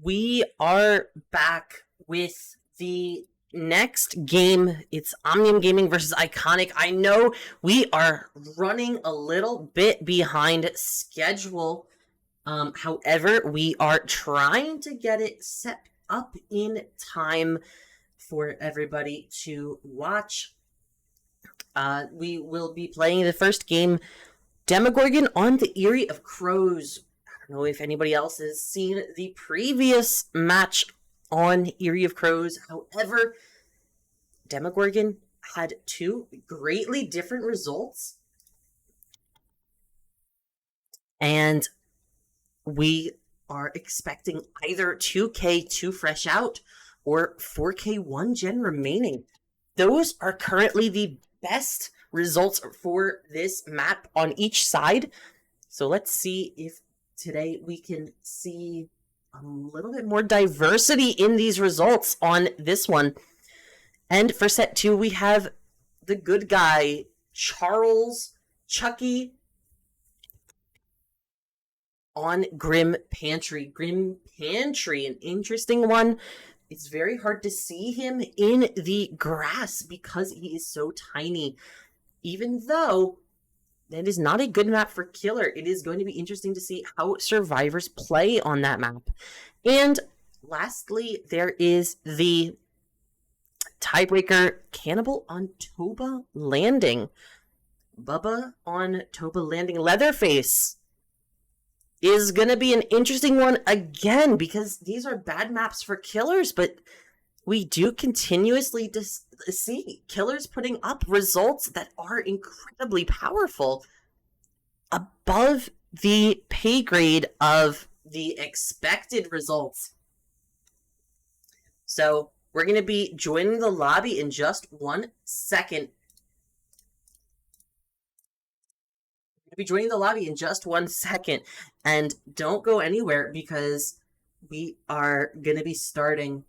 We are back with the next game. It's Omnium Gaming versus Iconic. I know we are running a little bit behind schedule. However, we are trying to get it set up in time for everybody to watch. We will be playing the first game, Demogorgon on the Eyrie of Crows. I don't know if anybody else has seen the previous match on Eyrie of Crows. However, Demogorgon had two greatly different results. And we are expecting either 2K 2 fresh out or 4K 1 gen remaining. Those are currently the best results for this map on each side. So let's see if today we can see a little bit more diversity in these results on this one. And for set 2, we have the good guy, Charles Chucky, on Grim Pantry. Grim Pantry, an interesting one. It's very hard to see him in the grass because he is so tiny. Even though that is not a good map for Killer, it is going to be interesting to see how survivors play on that map. And lastly, there is the tiebreaker, Cannibal on Toba Landing. Bubba on Toba Landing. Leatherface is going to be an interesting one again because these are bad maps for Killers, but we do continuously see Killers putting up results that are incredibly powerful above the pay grade of the expected results. So we're going to be joining the lobby in just 1 second. And don't go anywhere because we are going to be starting.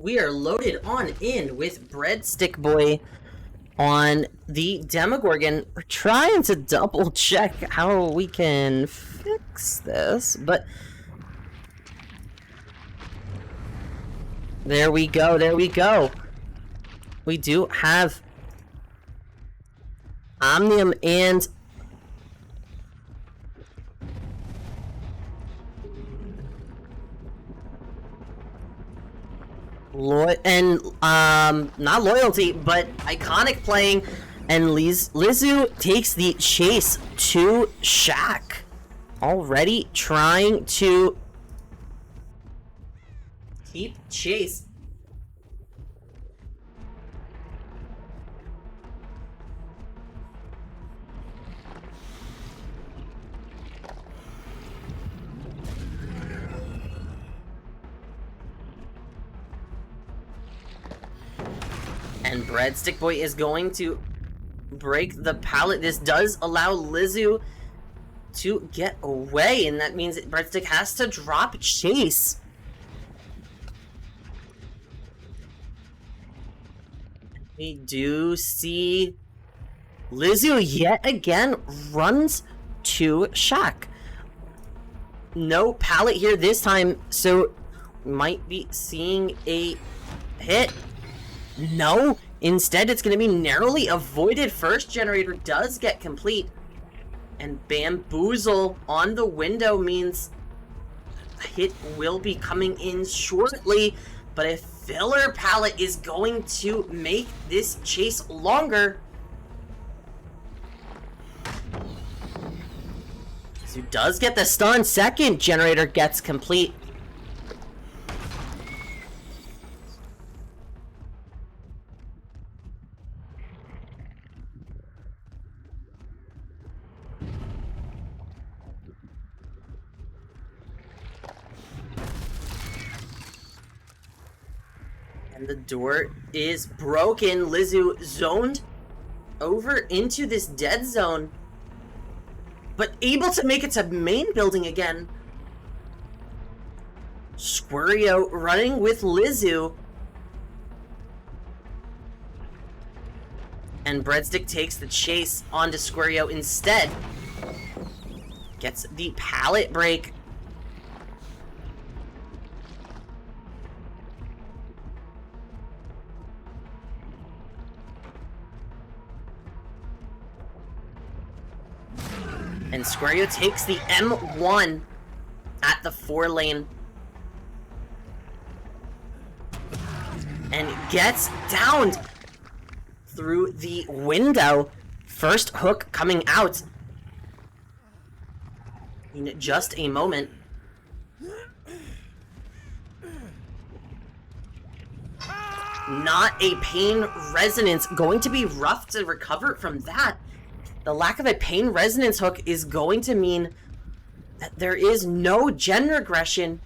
we are loaded on in with Breadstick Boy on the Demogorgon. We're trying to double check how we can fix this, but there we go, there we go. We do have Omnium and not loyalty, but iconic playing, and Lizu takes the chase to Shaq. Already trying to keep chase. And Breadstick Boy is going to break the pallet. This does allow Lizu to get away, and that means that Breadstick has to drop chase. We do see Lizu yet again runs to Shaq. No pallet here this time, so we might be seeing a hit. No, instead it's going to be narrowly avoided. First generator does get complete, and Bamboozle on the window means a hit will be coming in shortly, but a filler pallet is going to make this chase longer. So does get the stun. Second generator gets complete. And the door is broken. Lizu zoned over into this dead zone, but able to make it to main building again. Squirrio running with Lizu. And Breadstick takes the chase onto Squirrio instead. Gets the pallet break. And Squirrio takes the M1 at the 4 lane. And gets downed through the window. First hook coming out in just a moment. Not a pain resonance. Going to be rough to recover from that. The lack of a pain resonance hook is going to mean that there is no gen regression.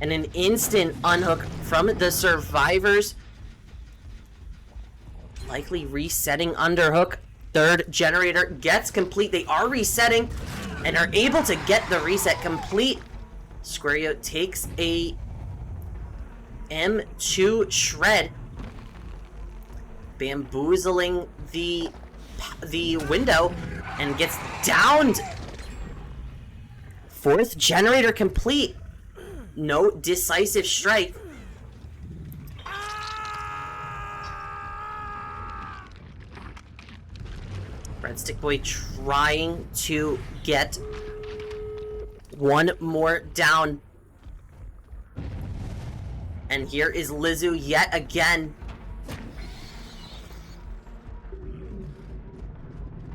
And an instant unhook from the survivors. Likely resetting underhook. Third generator gets complete. They are resetting and are able to get the reset complete. Squirrio takes a M2 shred. Bamboozling the window and gets downed. Fourth generator complete. No decisive strike. Breadstick Boy trying to get one more down. And here is Lizu yet again.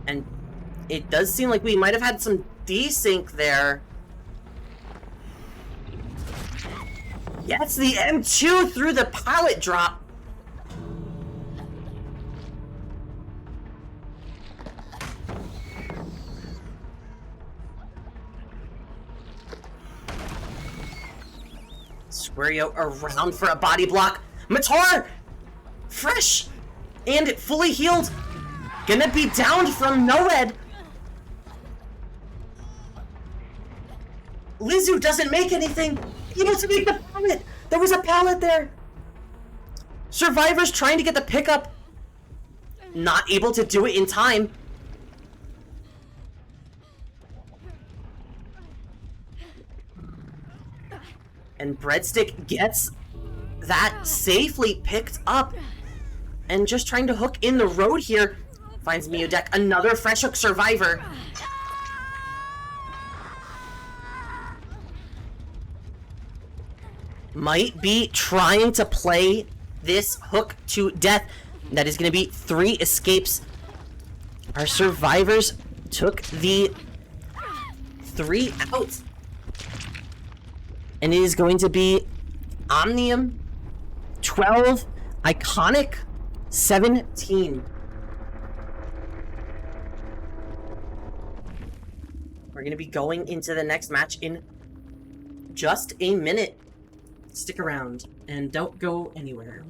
And it does seem like we might have had some desync there. Gets the M2 through the pallet drop. Squirrio around for a body block. Matar! Fresh! And fully healed. Gonna be downed from Noed. Lizu doesn't make anything. able to make the pallet! There was a pallet there! Survivors trying to get the pickup. Not able to do it in time. And Breadstick gets that safely picked up. And just trying to hook in the road here. Finds Miodek, another fresh hook survivor. Might be trying to play this hook to death. That is going to be 3 escapes. Our survivors took the 3 out. And it is going to be Omnium 12, Iconic 17. We're going to be going into the next match in just a minute. Stick around and don't go anywhere.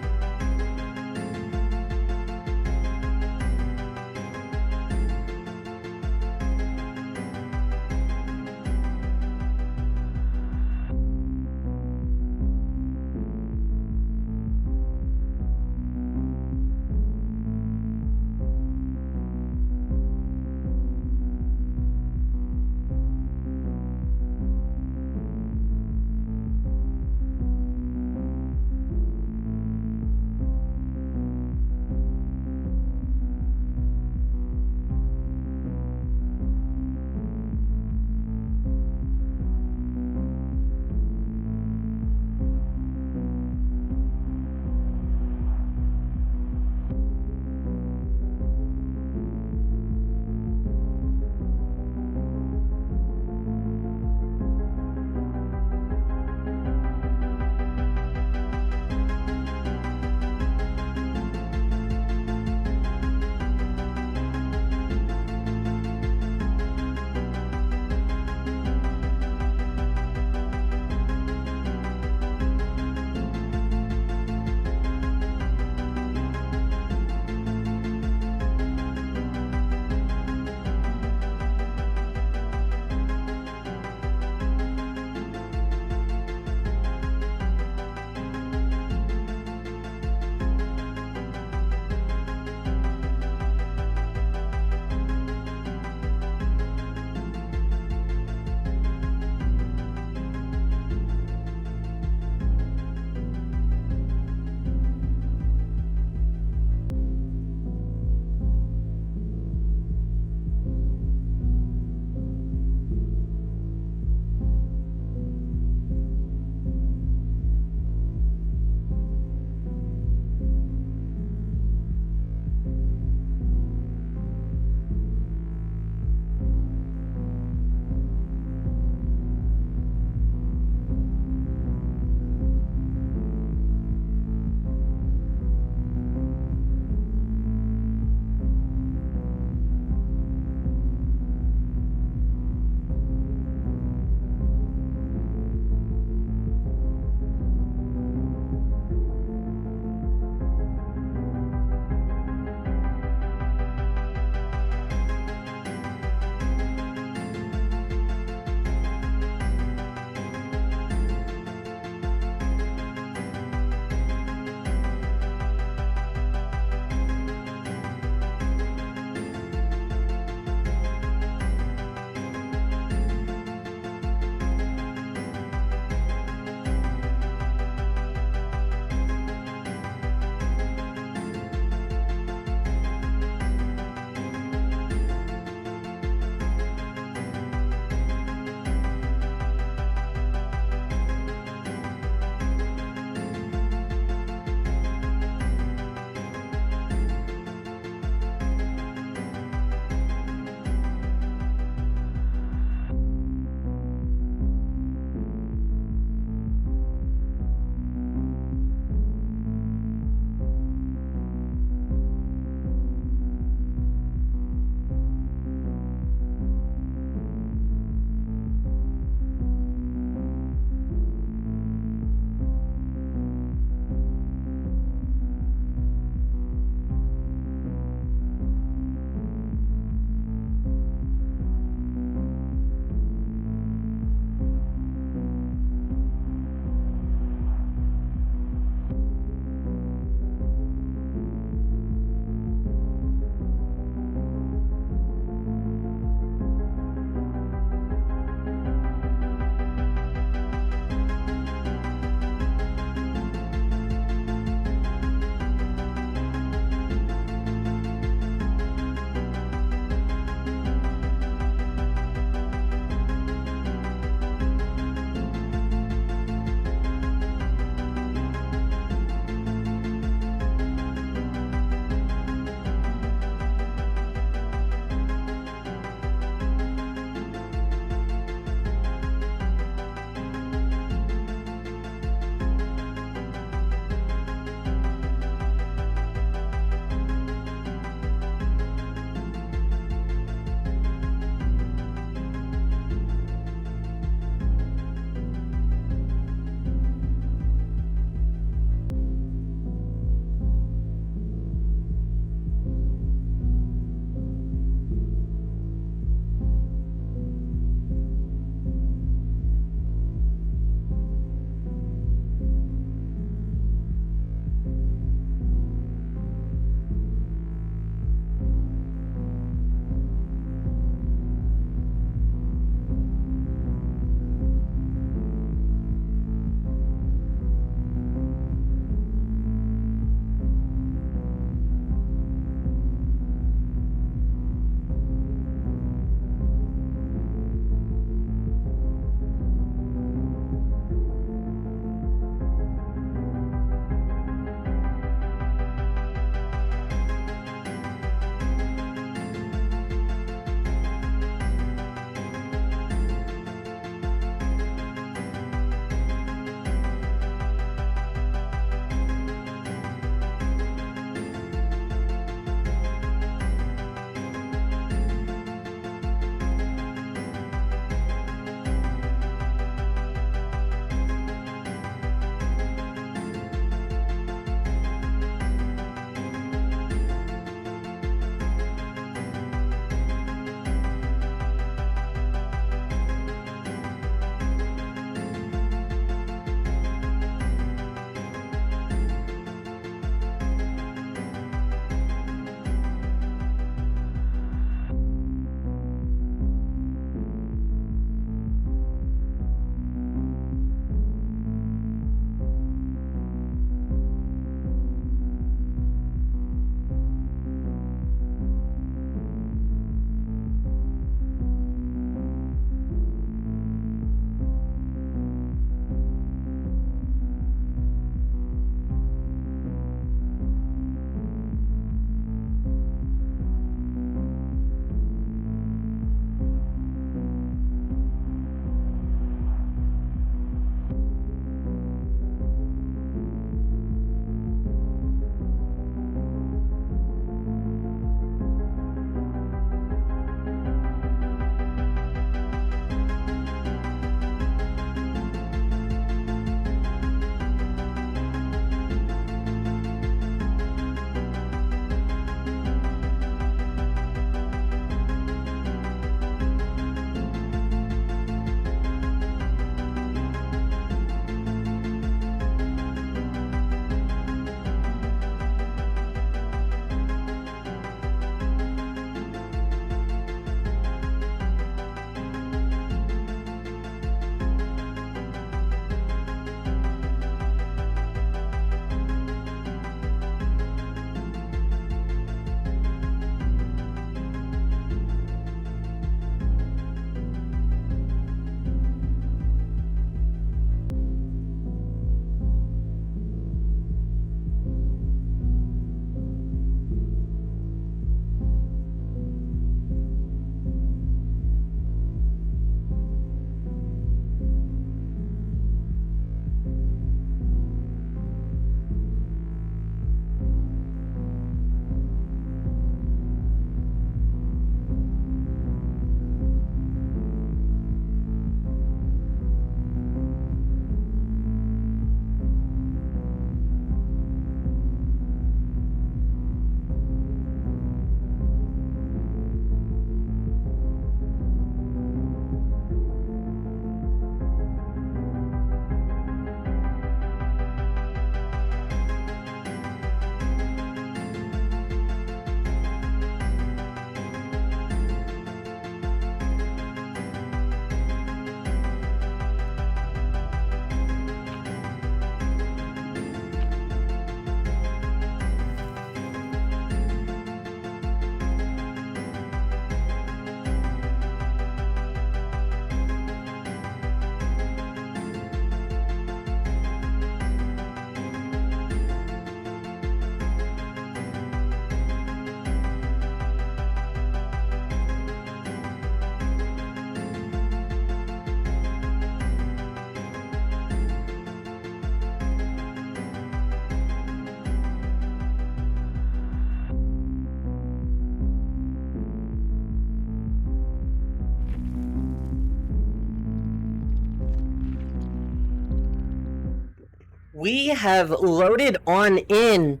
we have loaded on in.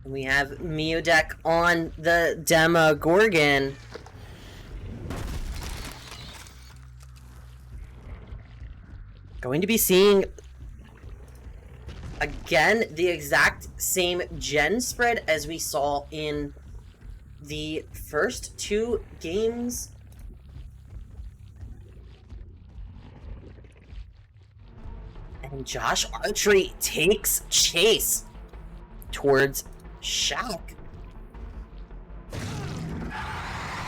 We have Miodek on the Demogorgon. Going to be seeing, again, the exact same gen spread as we saw in the first two games. And Josh Archery takes chase towards Shaq.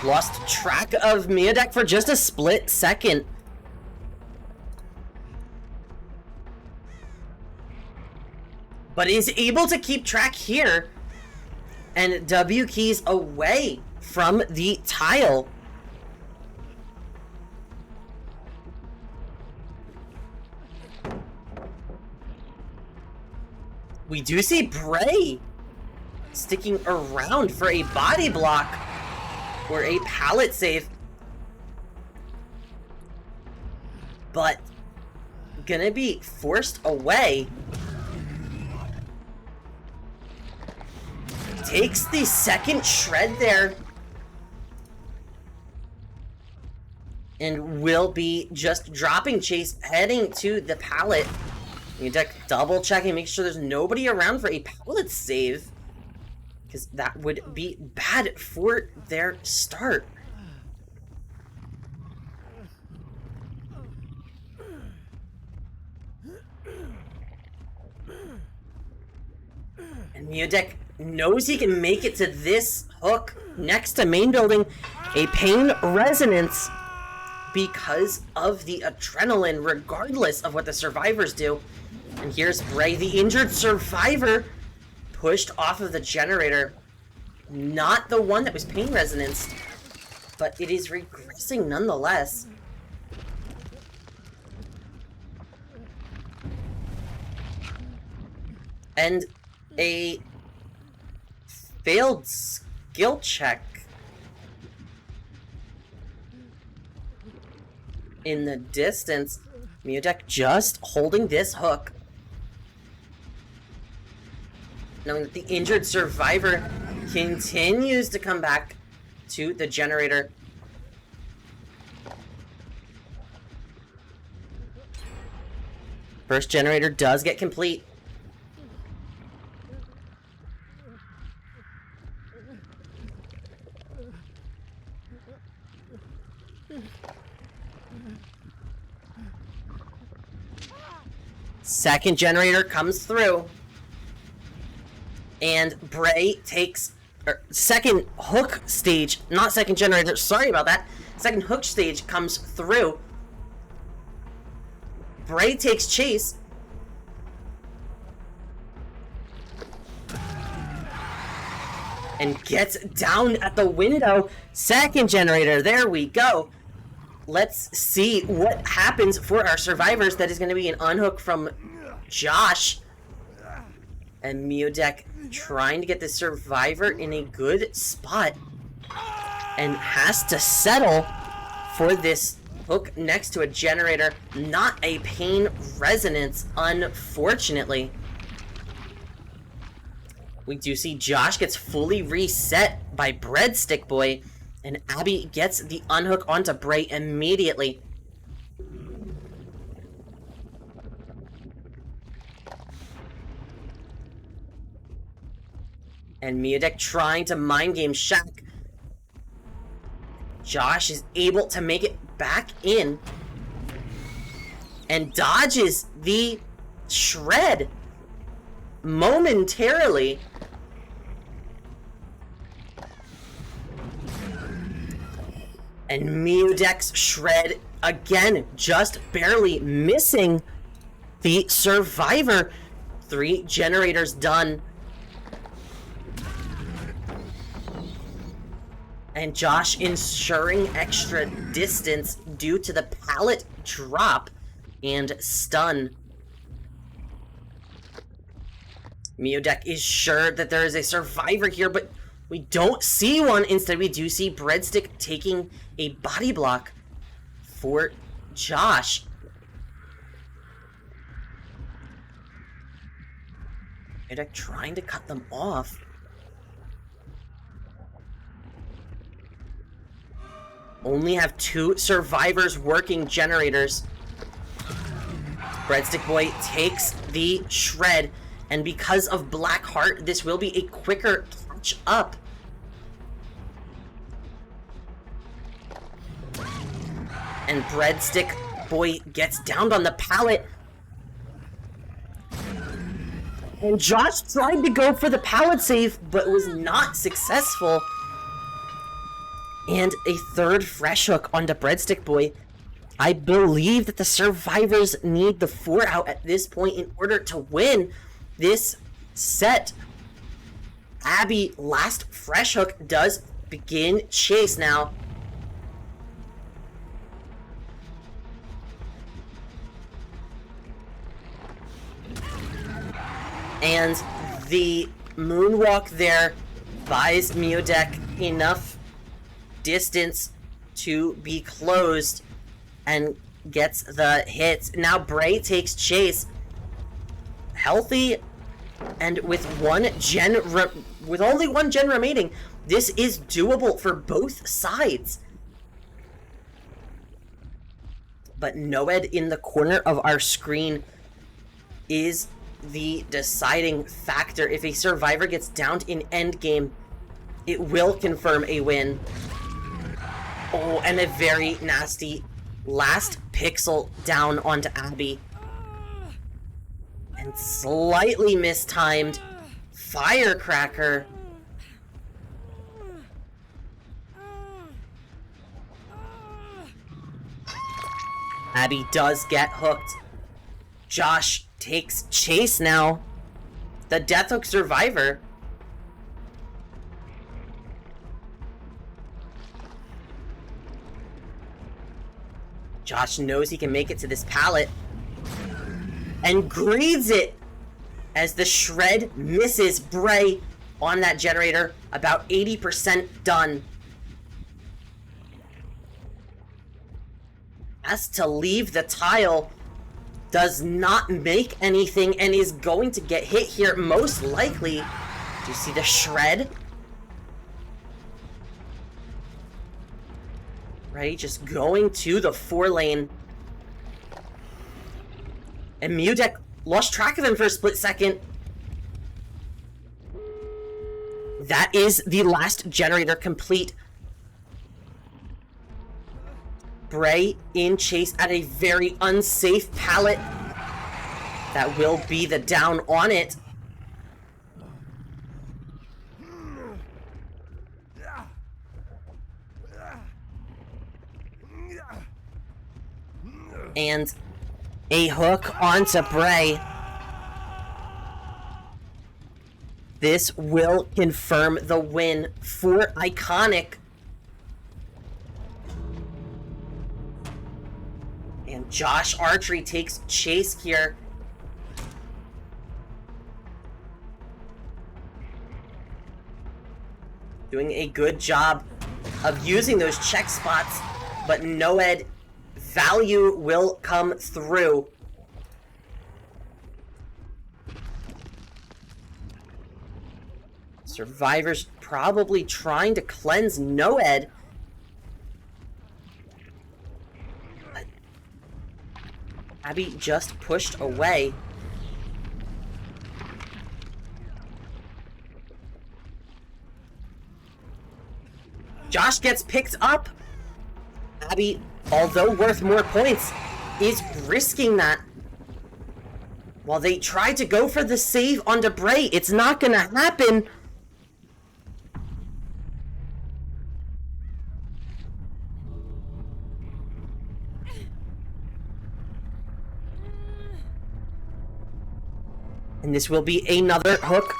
Lost track of Miodek for just a split second. But is able to keep track here. And W keys away from the tile. We do see Bray sticking around for a body block or a pallet save. But gonna be forced away. Takes the second shred there. And will be just dropping chase, heading to the pallet. Miodek double checking, make sure there's nobody around for a pallet save. Because that would be bad for their start. And Miodek knows he can make it to this hook next to main building. A pain resonance because of the adrenaline, regardless of what the survivors do. And here's Bray, the injured survivor, pushed off of the generator. Not the one that was pain resonance, but it is regressing nonetheless. And a failed skill check in the distance. Miodek just holding this hook, knowing that the injured survivor continues to come back to the generator. First generator does get complete. Second generator comes through. And Bray takes... second hook stage, not second generator, sorry about that. Second hook stage comes through. Bray takes chase. And gets down at the window. Second generator, there we go. Let's see what happens for our survivors. That is going to be an unhook from Josh. And Miodek trying to get the survivor in a good spot. And has to settle for this hook next to a generator. Not a pain resonance, unfortunately. We do see Josh gets fully reset by Breadstick Boy. And Abby gets the unhook onto Bray immediately. And Miodek trying to mind game Shaq. Josh is able to make it back in. And dodges the shred momentarily. And Miodek's shred, again, just barely missing the survivor. 3 generators done. And Josh ensuring extra distance due to the pallet drop and stun. Miodek is sure that there is a survivor here, but we don't see one. Instead, we do see Breadstick taking a body block for Josh. Mudek trying to cut them off. Only have 2 survivors working generators. Breadstick Boy takes the shred, and because of Black Heart, this will be a quicker catch up. And Breadstick Boy gets downed on the pallet. And Josh tried to go for the pallet save, but was not successful. And a third fresh hook onto Breadstick Boy. I believe that the survivors need the 4 out at this point in order to win this set. Abby, last fresh hook, does begin chase now. And the moonwalk there buys Mudek enough distance to be closed and gets the hits. Now Bray takes chase. Healthy and with only one gen remaining, this is doable for both sides. But Noed in the corner of our screen is the deciding factor. If a survivor gets downed in endgame, it will confirm a win. Oh, and a very nasty last pixel down onto Abby. And slightly mistimed firecracker. Abby does get hooked. Josh takes chase now. The Death Hook survivor. Josh knows he can make it to this pallet. And greeds it as the shred misses Bray on that generator. About 80% done. Has to leave the tile. Does not make anything and is going to get hit here most likely. Do you see the shred? Right, just going to the 4 lane. And Mudek lost track of him for a split second. That is the last generator complete. Bray in chase at a very unsafe pallet. That will be the down on it. And a hook onto Bray. This will confirm the win for Iconic. And Josh Archery takes chase here. Doing a good job of using those check spots, but Noed value will come through. Survivors probably trying to cleanse Noed. But Abby just pushed away. Josh gets picked up. Abby, although worth more points, is risking that. While they try to go for the save onto Bray, it's not gonna happen. And this will be another hook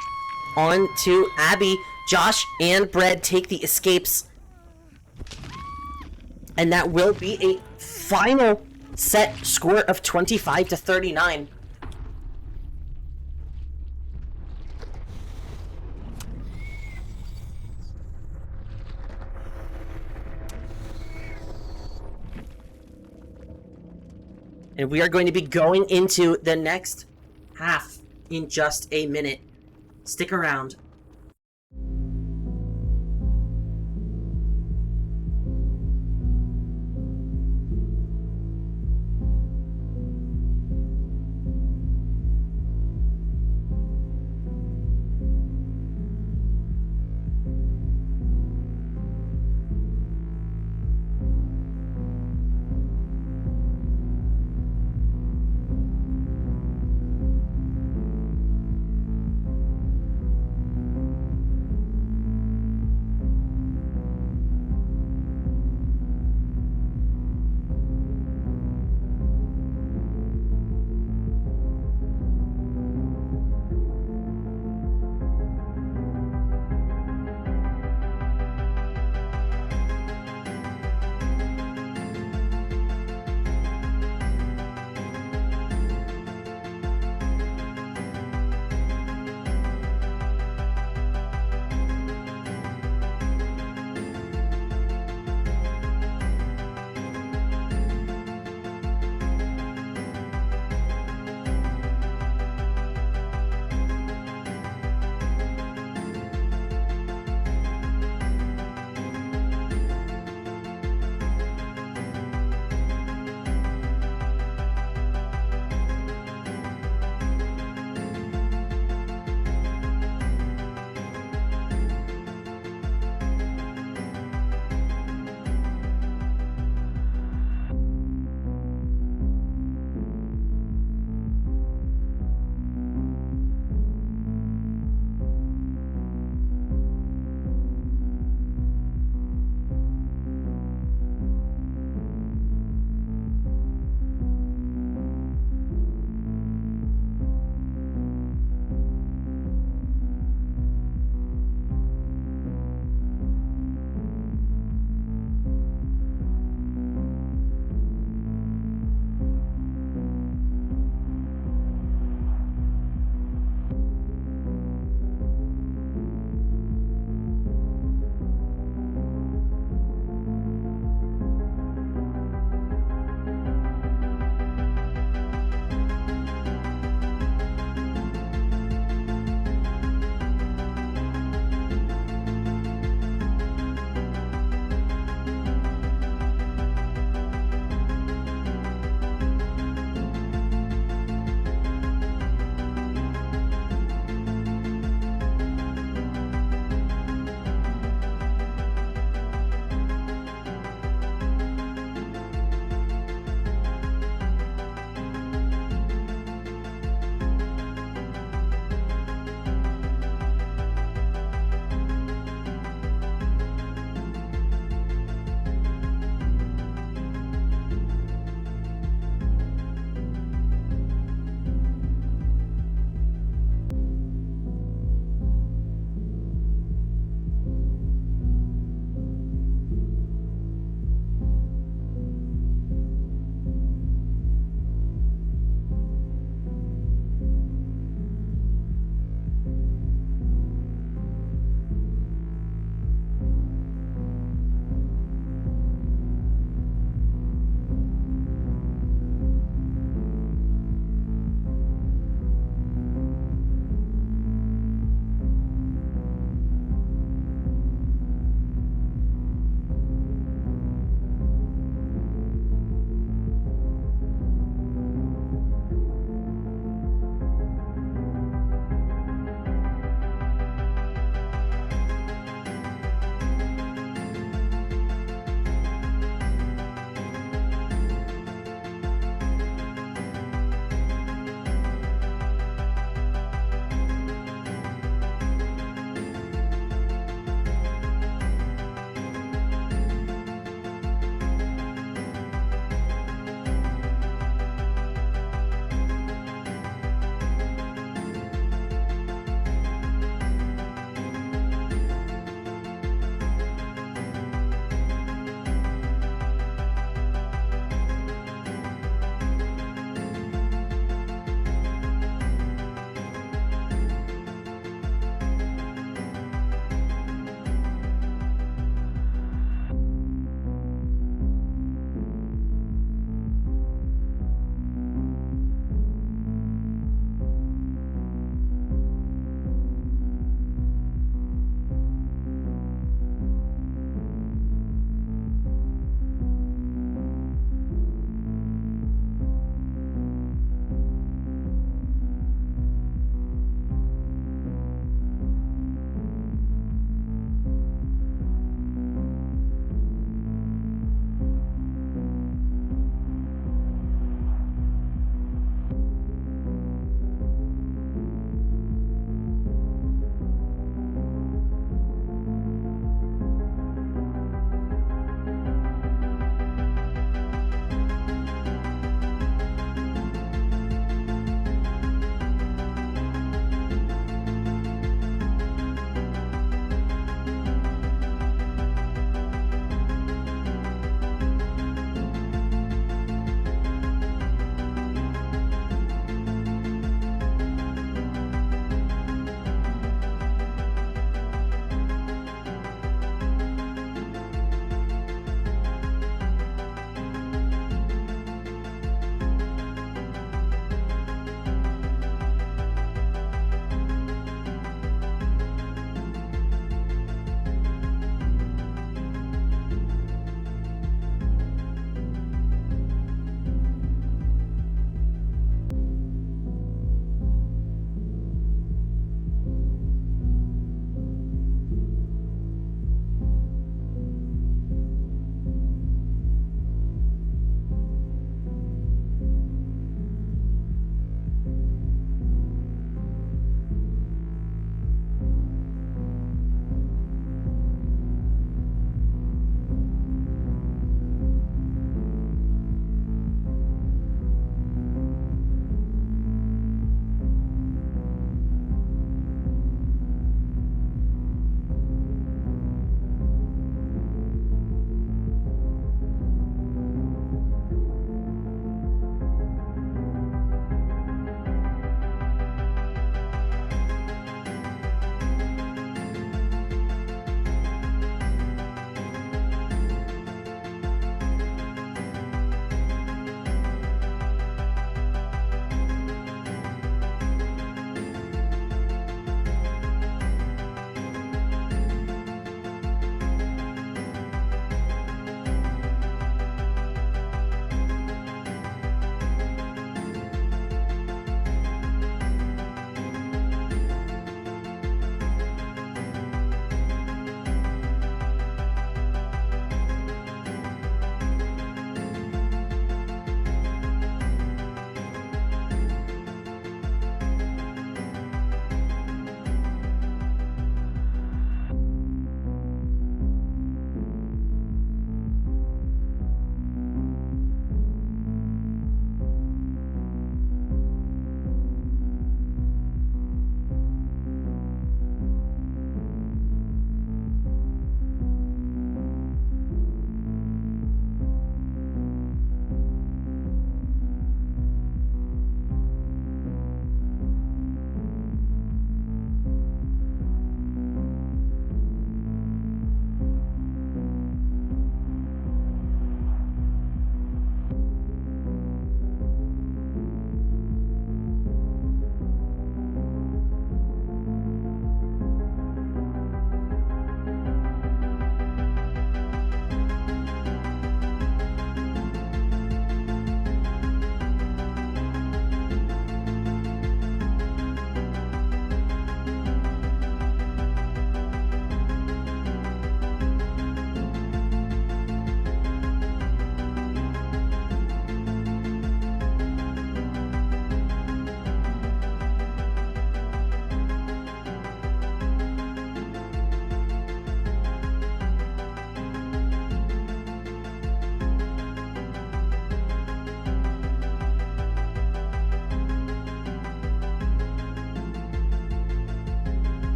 onto Abby. Josh and Bread take the escapes. And that will be a final set score of 25-39. And we are going to be going into the next half in just a minute. Stick around.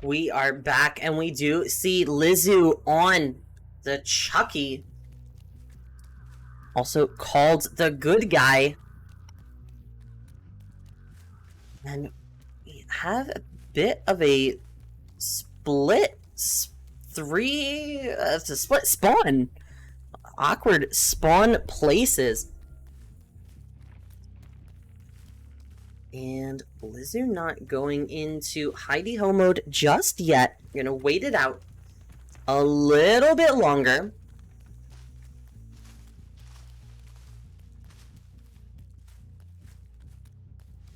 We are back, and we do see Lizu on the Chucky, also called the good guy. And we have a bit of a split split spawn. Awkward spawn places. And Lizu not going into hidey-ho mode just yet. Gonna wait it out a little bit longer.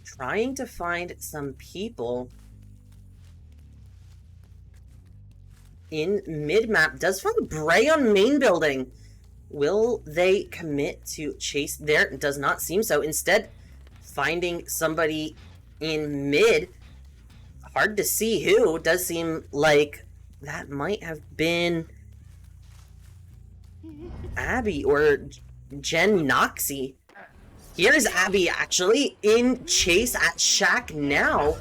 Trying to find some people in mid-map. Does find Bray on main building. Will they commit to chase there? Does not seem so. Instead, finding somebody in mid. Hard to see who. Does seem like that might have been Abby or Jen Noxie. Here's Abby actually in chase at Shack now.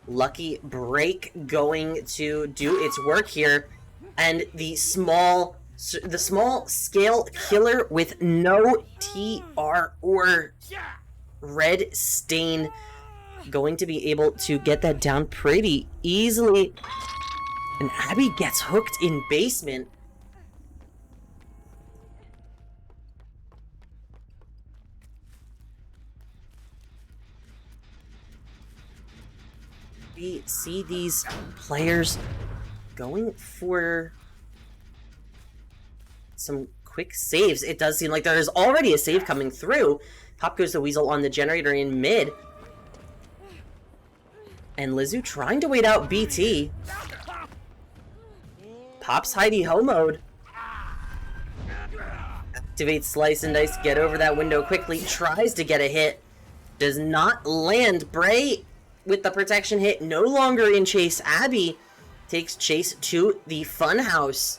Lucky break going to do its work here. And the small scale killer with no TR or red stain going to be able to get that down pretty easily. And Abby gets hooked in basement. We see these players going for some quick saves. It does seem like there is already a save coming through. Pop goes the Weasel on the generator in mid. And Lizu trying to wait out BT. Pop's hidey-ho mode. Activates Slice and Dice, get over that window quickly. Tries to get a hit. Does not land. Bray with the protection hit, no longer in chase. Abby takes chase to the funhouse.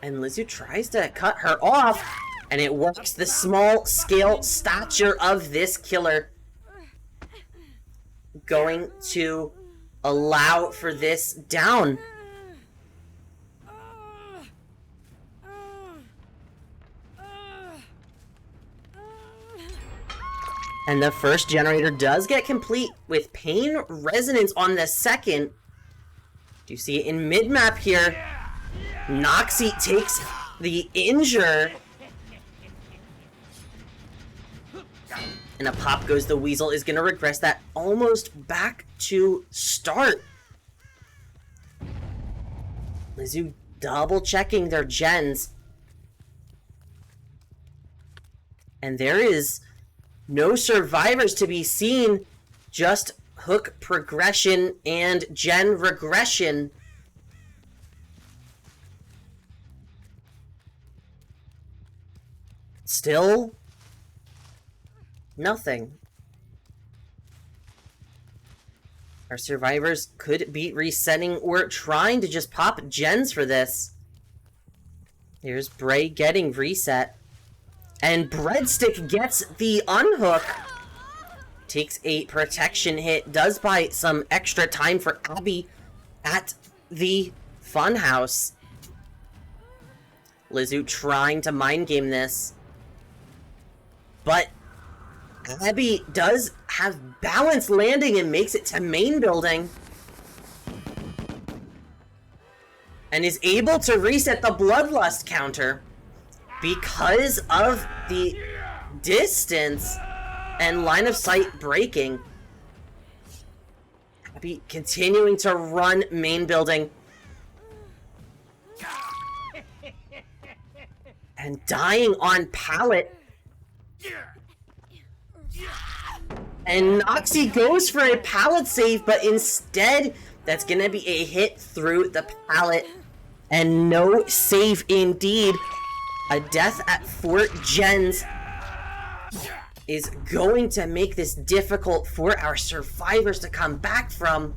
And Lizu tries to cut her off, and it works. The small scale stature of this killer going to allow for this down. And the first generator does get complete with Pain Resonance on the second. Do you see it in mid-map here? Noxie takes the injure. And a pop goes the Weasel is going to regress that almost back to start. Lizu double checking their gens. And there is no survivors to be seen, just hook progression and gen regression. Still nothing. Our survivors could be resetting or trying to just pop gens for this. Here's Bray getting reset. And Breadstick gets the unhook. Takes a protection hit. Does buy some extra time for Abby at the funhouse. Lizu trying to mind game this. But Abby does have balance landing and makes it to main building. And is able to reset the Bloodlust counter. Because of the distance and line of sight breaking. Abby continuing to run main building. And dying on pallet. And Noxie goes for a pallet save, but instead that's gonna be a hit through the pallet. And no save indeed. A death at 4 gens is going to make this difficult for our survivors to come back from.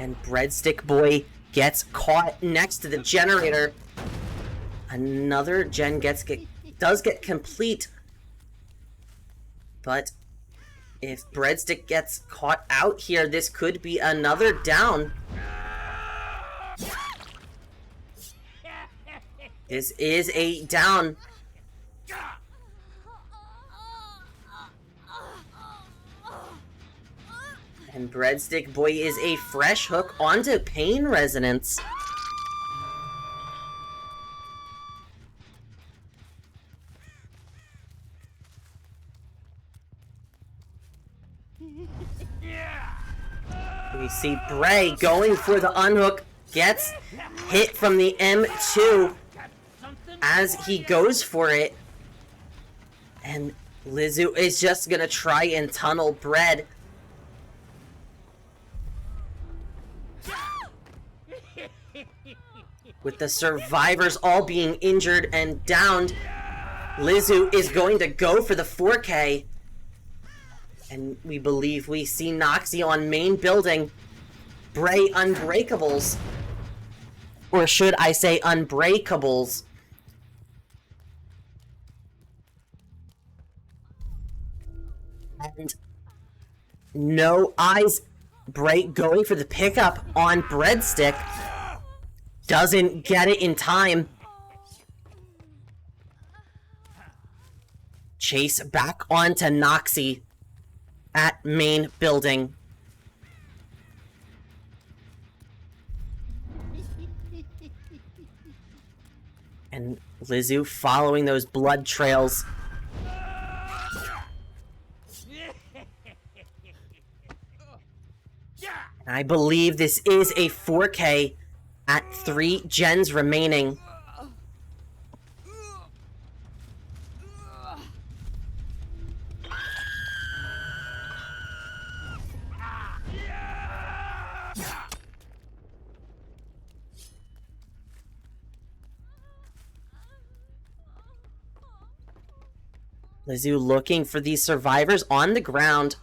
And Breadstick Boy gets caught next to the generator. Another gen does get complete. But if Breadstick gets caught out here, this could be another down. This is a down. And Breadstick Boy is a fresh hook onto Pain Resonance. We see Bray going for the unhook, gets hit from the M2 as he goes for it. And Lizu is just gonna try and tunnel Bread. With the survivors all being injured and downed, Lizu is going to go for the 4K. And we believe we see Noxie on main building. Bray Unbreakables. Or should I say Unbreakables? And no eyes. Bray going for the pickup on Breadstick. Doesn't get it in time. Chase back onto Noxie at main building. And Lizu following those blood trails. And I believe this is a 4K at 3 gens remaining. Lizu looking for these survivors on the ground.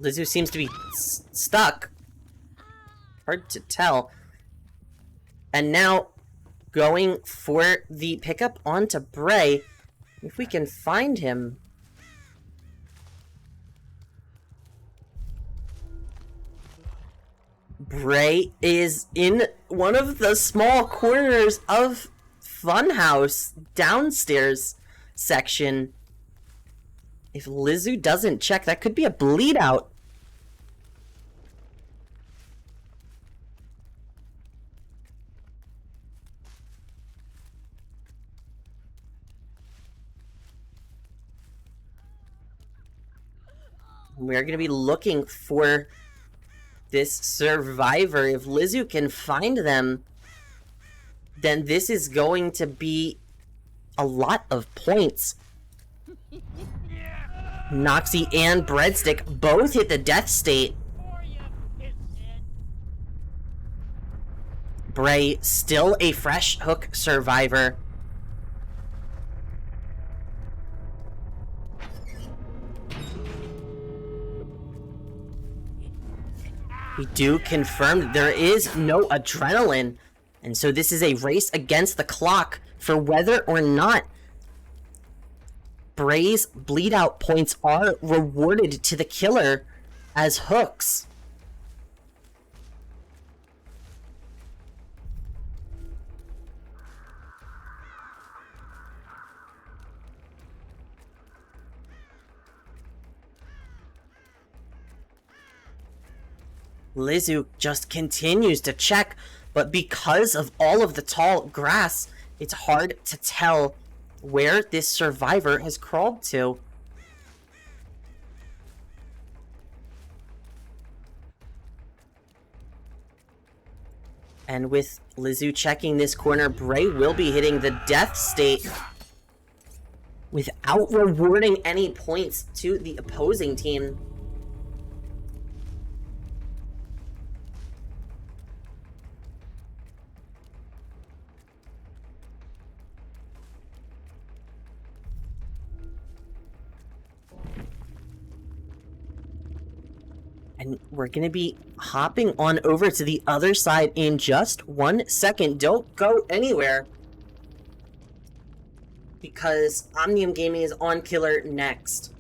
Lizu seems to be stuck. Hard to tell. And now, going for the pickup onto Bray. If we can find him. Bray is in one of the small corners of Funhouse downstairs section. If Lizu doesn't check, that could be a bleed out. We're going to be looking for this survivor. If Lizu can find them, then this is going to be a lot of points. Noxie and Breadstick both hit the death state. Bray still a fresh hook survivor. We do confirm that there is no adrenaline, and so this is a race against the clock for whether or not Bray's bleed out points are rewarded to the killer as hooks. Lizu just continues to check, but because of all of the tall grass, it's hard to tell where this survivor has crawled to. And with Lizu checking this corner, Bray will be hitting the death state without rewarding any points to the opposing team. And we're going to be hopping on over to the other side in just 1 second. Don't go anywhere, because Omnium Gaming is on Killer next.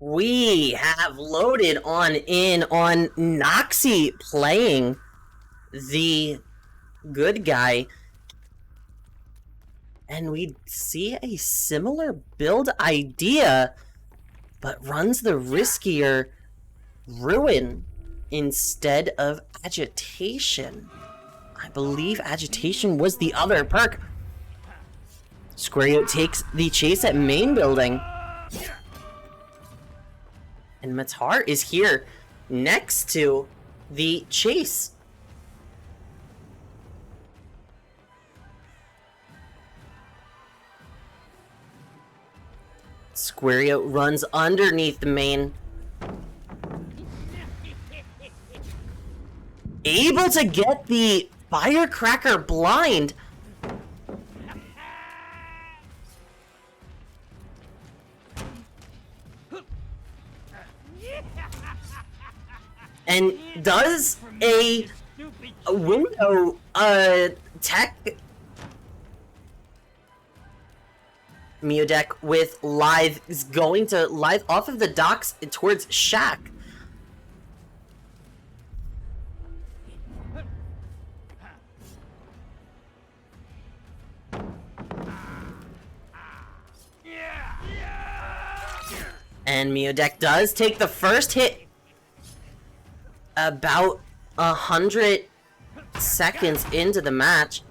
We have loaded on in on Noxy playing the good guy. And we see a similar build idea, but runs the riskier Ruin instead of Agitation. I believe Agitation was the other perk. Squario takes the chase at main building. And Matar is here next to the chase. Squario runs underneath the main. Able to get the Firecracker blind. And does a window tech Meowdeck with live is going to live off of the docks towards Shack. And Meowdeck does take the first hit about 100 seconds into the match.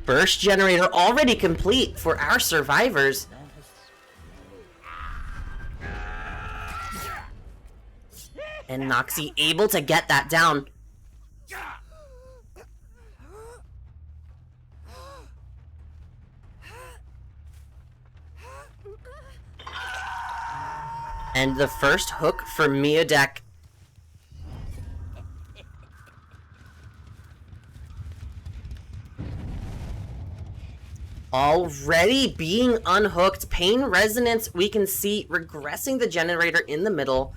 Burst generator already complete for our survivors. And Noxy able to get that down. And the first hook for Meowdeck. Already being unhooked. Pain Resonance, we can see regressing the generator in the middle.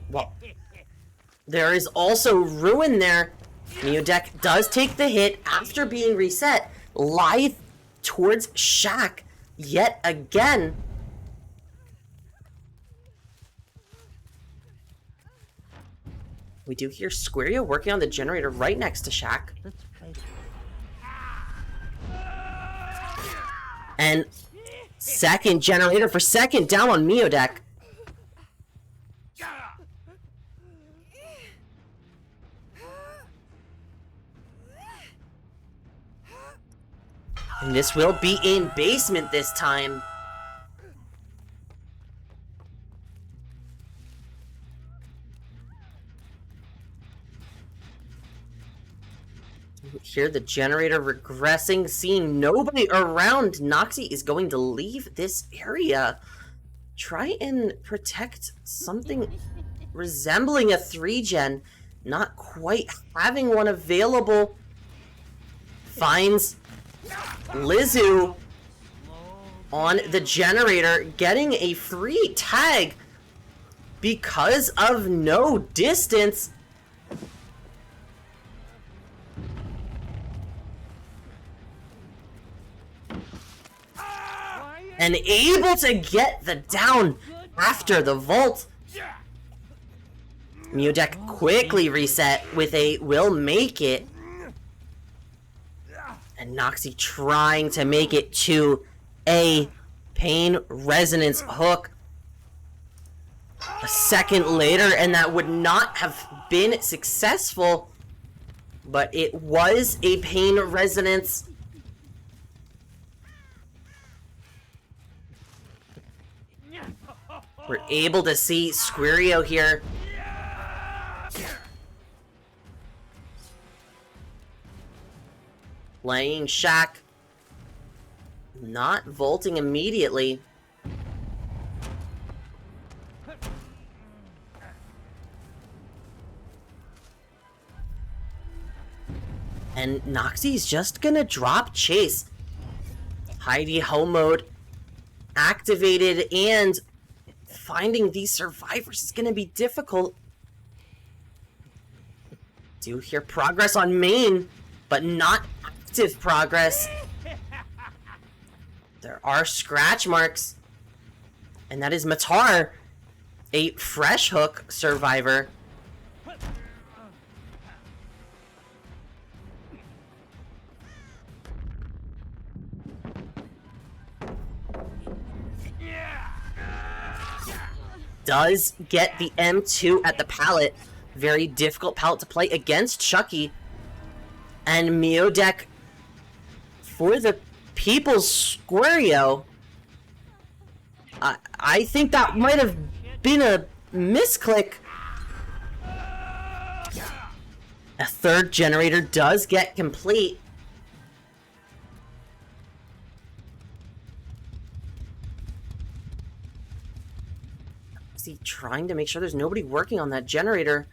Well, there is also Ruin there. Meowdeck does take the hit after being reset. Live towards Shack yet again. We do hear Squario working on the generator right next to Shack. And second generator for second down on Meowdeck. And this will be in basement this time. Here the generator regressing, seeing nobody around. Noxy is going to leave this area. Try and protect something resembling a 3-gen. Not quite having one available. Finds Lizu on the generator, getting a free tag because of no distance. And able to get the down after the vault. Meowdeck quickly reset with a will make it. And Noxy trying to make it to a Pain Resonance hook. A second later, and that would not have been successful. But it was a Pain Resonance. We're able to see Squario here. Playing Shack. Not vaulting immediately. And Noxy's just gonna drop chase. Heidi Ho mode activated, and finding these survivors is gonna be difficult. Do hear progress on main, but not active progress. There are scratch marks. And that is Matar, a fresh hook survivor. Does get the M2 at the pallet. Very difficult pallet to play against Chucky. And Miodek for the People's Squario. I think that might have been a misclick. A third generator does get complete. Is he trying to make sure there's nobody working on that generator?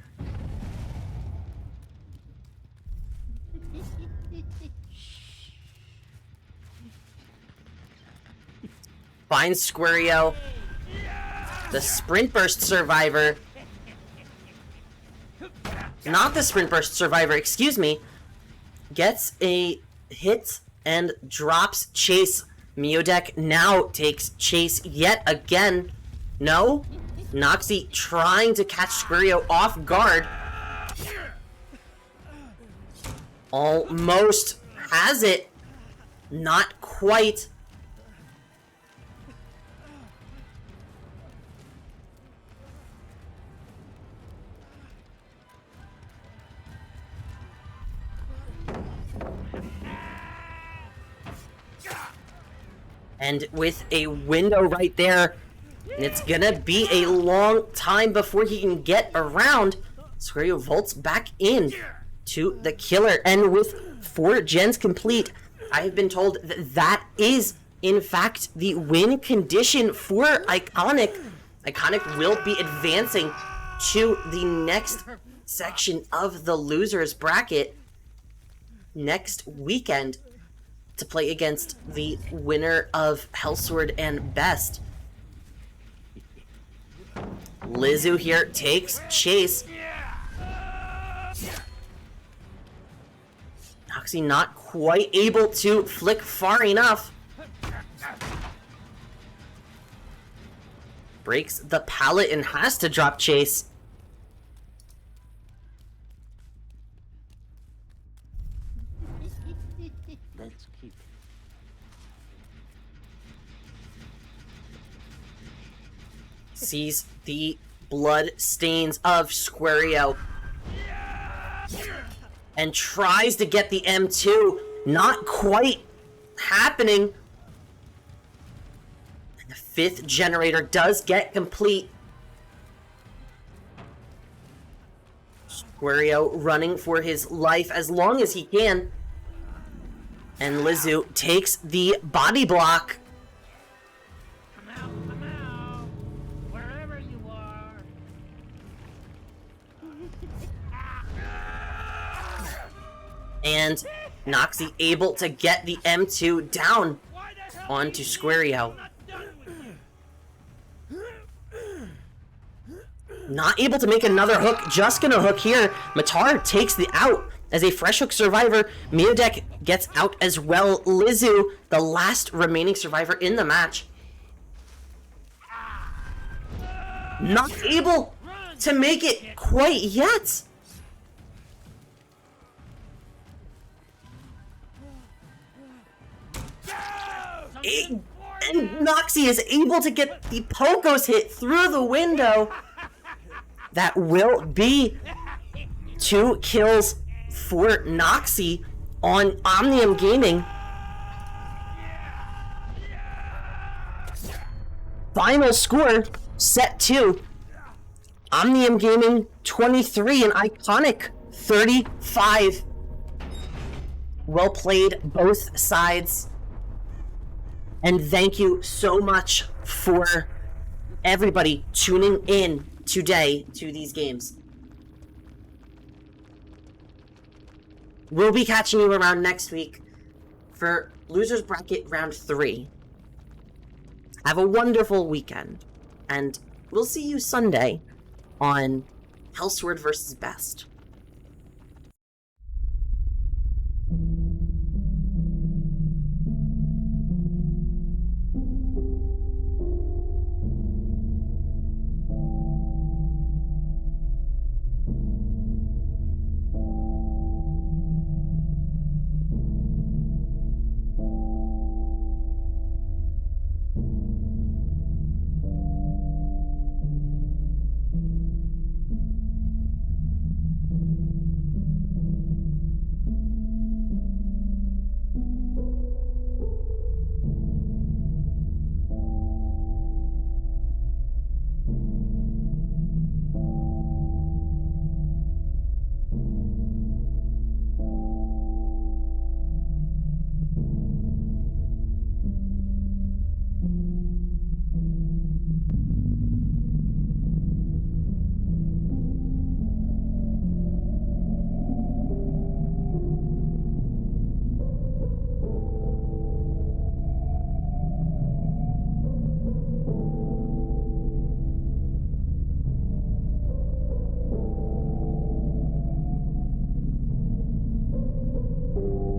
Finds Squario, the Sprint Burst survivor. Not the Sprint Burst survivor, excuse me. Gets a hit and drops Chase. Miodek now takes Chase yet again. No? Noxie trying to catch Squario off guard. Almost has it. Not quite. And with a window right there, it's gonna be a long time before he can get around. Squario vaults back in to the killer. And with 4 gens complete, I have been told that that is, in fact, the win condition for Iconic. Iconic will be advancing to the next section of the losers bracket next weekend to play against the winner of Hellsword and Best. Lizu here takes Chase. Noxie not quite able to flick far enough. Breaks the pallet and has to drop Chase. Sees the blood stains of Squario and tries to get the M2. Not quite happening. And the 5th generator does get complete. Squario running for his life as long as he can. And Lizu takes the body block. And Noxie able to get the M2 down onto Squario. Not able to make another hook, just gonna hook here. Matar takes the out as a fresh hook survivor. Miodek gets out as well. Lizu, the last remaining survivor in the match. Not able to make it quite yet. And Noxie is able to get the Pokos hit through the window. That will be 2 kills for Noxie on Omnium Gaming. Final score, set 2. Omnium Gaming 23 and Iconic 35. Well played, both sides. And thank you so much for everybody tuning in today to these games. We'll be catching you around next week for Losers Bracket Round 3. Have a wonderful weekend, and we'll see you Sunday on Hellsword vs. Best.